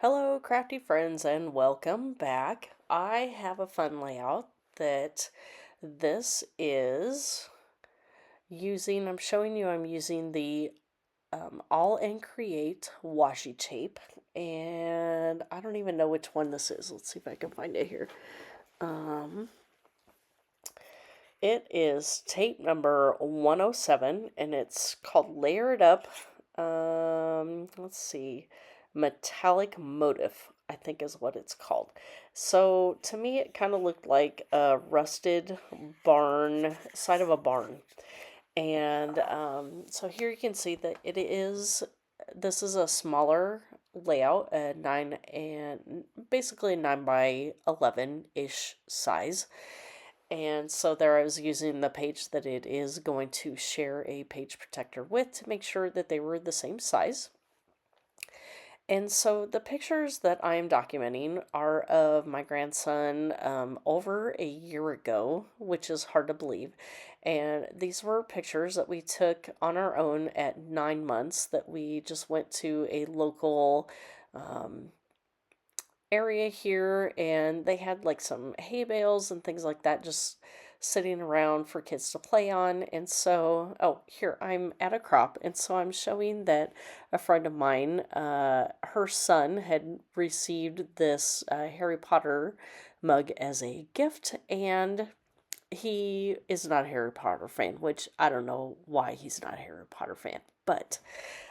Hello, crafty friends, and welcome back. I have a fun layout that this is I'm showing you I'm using the AALL Create washi tape, and I don't even know which one this is. Let's see if I can find it here. Um, it is tape number 107, and it's called Layer It Up. Let's see. Metallic Motif, I think is what it's called. So to me, it kind of looked like a rusted side of a barn. And so here you can see that this is a smaller layout, a 9 and basically a 9 by 11-ish size. And so there I was using the page that it is going to share a page protector with to make sure that they were the same size. And so the pictures that I am documenting are of my grandson over a year ago, which is hard to believe. And these were pictures that we took on our own at 9 months, that we just went to a local um, area here, and they had like some hay bales and things like that just sitting around for kids to play on. And so, oh, here I'm at a crop, and so I'm showing that a friend of mine, her son had received this Harry Potter mug as a gift, and he is not a Harry Potter fan, which I don't know why he's not a Harry Potter fan, but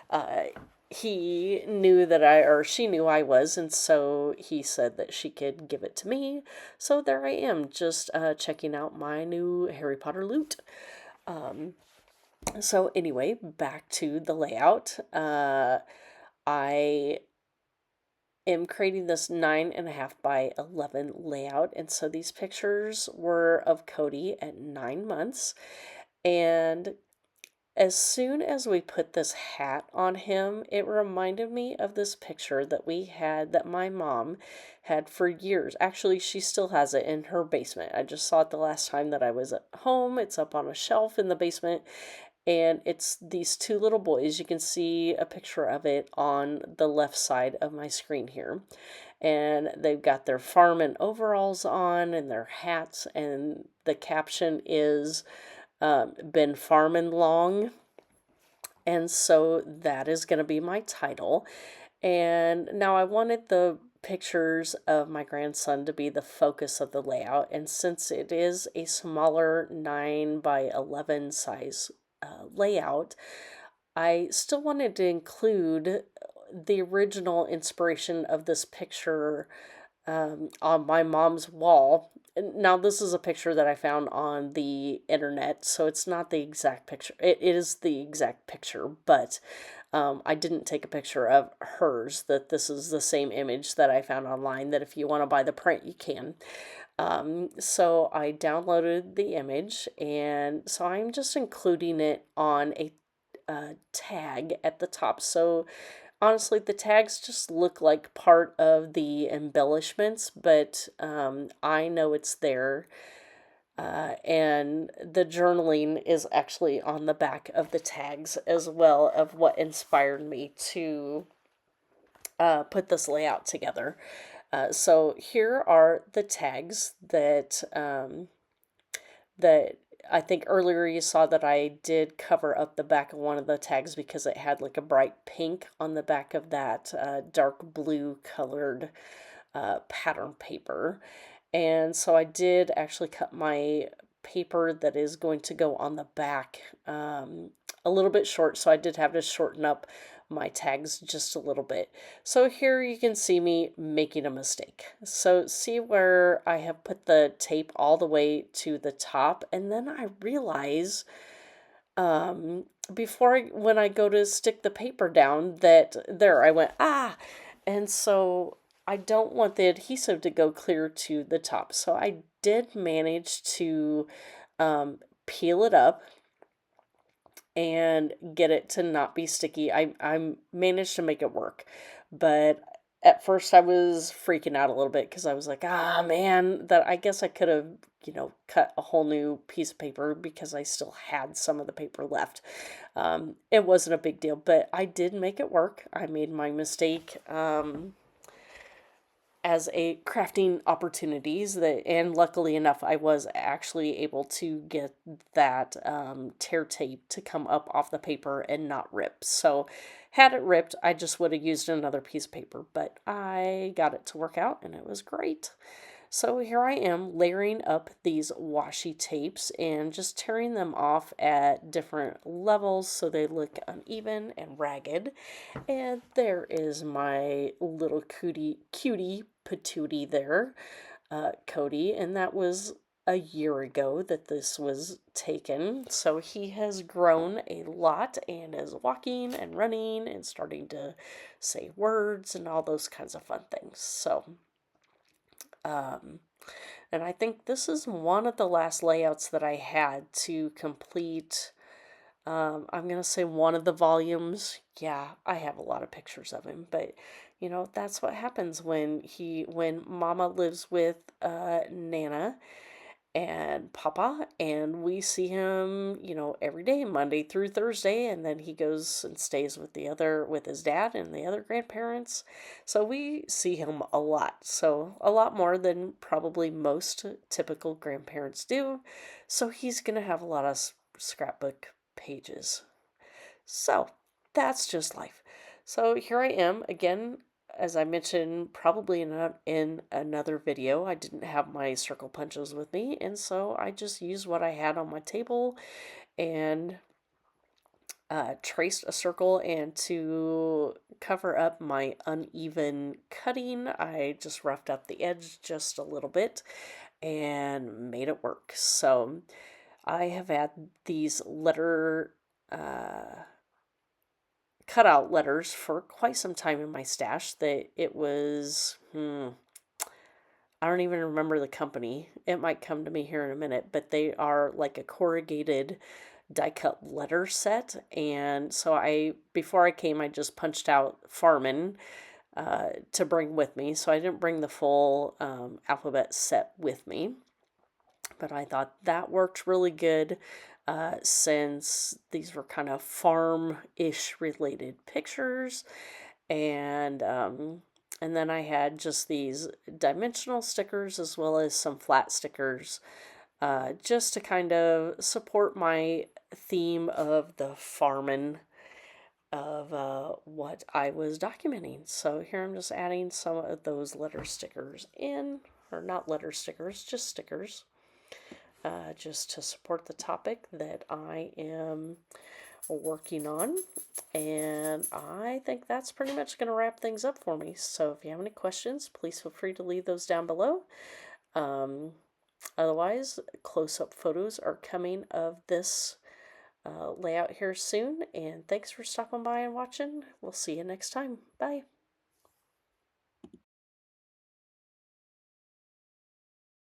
uh, he knew that or she knew I was, and so he said that she could give it to me. So there I am, just checking out my new Harry Potter loot. Um, so anyway, back to the layout. I am creating this 9.5 by 11 layout, and so these pictures were of Cody at 9 months, and as soon as we put this hat on him, it reminded me of this picture that my mom had for years. Actually, she still has it in her basement. I just saw it the last time that I was at home. It's up on a shelf in the basement, and it's these two little boys. You can see a picture of it on the left side of my screen here. And they've got their Farmin overalls on and their hats, and the caption is been farming long. And so that is going to be my title. And now I wanted the pictures of my grandson to be the focus of the layout. And since it is a smaller 9 by 11 size layout, I still wanted to include the original inspiration of this picture on my mom's wall. Now, this is a picture that I found on the internet, so it's not the exact picture. It is the exact picture, but I didn't take a picture of hers, that this is the same image that I found online, that if you want to buy the print, you can. So I downloaded the image, and so I'm just including it on a tag at the top. So honestly, the tags just look like part of the embellishments, but I know it's there. And the journaling is actually on the back of the tags as well, of what inspired me to put this layout together. So here are the tags that I think earlier you saw that I did cover up the back of one of the tags because it had like a bright pink on the back of that dark blue colored pattern paper. And so I did actually cut my paper that is going to go on the back a little bit short, so I did have to shorten up my tags just a little bit. So here you can see me making a mistake. So see where I have put the tape all the way to the top, and then I realize when I go to stick the paper down, that there I went, and so I don't want the adhesive to go clear to the top. So I did manage to peel it up and get it to not be sticky. I managed to make it work, but at first I was freaking out a little bit because I was like, man, that I guess I could have, cut a whole new piece of paper because I still had some of the paper left. It wasn't a big deal, but I did make it work. I made my mistake. as a crafting opportunities that, and luckily enough I was actually able to get that tear tape to come up off the paper and not rip. So had it ripped, I just would have used another piece of paper, but I got it to work out and it was great. So here I am layering up these washi tapes and just tearing them off at different levels so they look uneven and ragged. And there is my little cutie patootie there, Cody, and that was a year ago that this was taken. So he has grown a lot and is walking and running and starting to say words and all those kinds of fun things. So, um, and I think this is one of the last layouts that I had to complete. I'm going to say one of the volumes. Yeah, I have a lot of pictures of him, but that's what happens when Mama lives with Nana and Papa, and we see him, every day, Monday through Thursday, and then he goes and stays with his dad and the other grandparents. So we see him a lot. So a lot more than probably most typical grandparents do. So he's going to have a lot of scrapbook pages. So that's just life. So here I am again. As I mentioned, probably in another video, I didn't have my circle punches with me, and so I just used what I had on my table and traced a circle. And to cover up my uneven cutting, I just roughed up the edge just a little bit and made it work. So I have had these cutout letters for quite some time in my stash. That it was, I don't even remember the company. It might come to me here in a minute, but they are like a corrugated die cut letter set. And so before I came, I just punched out Farmin to bring with me. So I didn't bring the full alphabet set with me. But I thought that worked really good since these were kind of farm-ish related pictures. And then I had just these dimensional stickers as well as some flat stickers just to kind of support my theme of the farming of what I was documenting. So here I'm just adding some of those letter stickers in, or not letter stickers, just stickers, just to support the topic that I am working on. And I think that's pretty much going to wrap things up for me. So if you have any questions, please feel free to leave those down below. Otherwise, close-up photos are coming of this layout here soon. And thanks for stopping by and watching. We'll see you next time. Bye.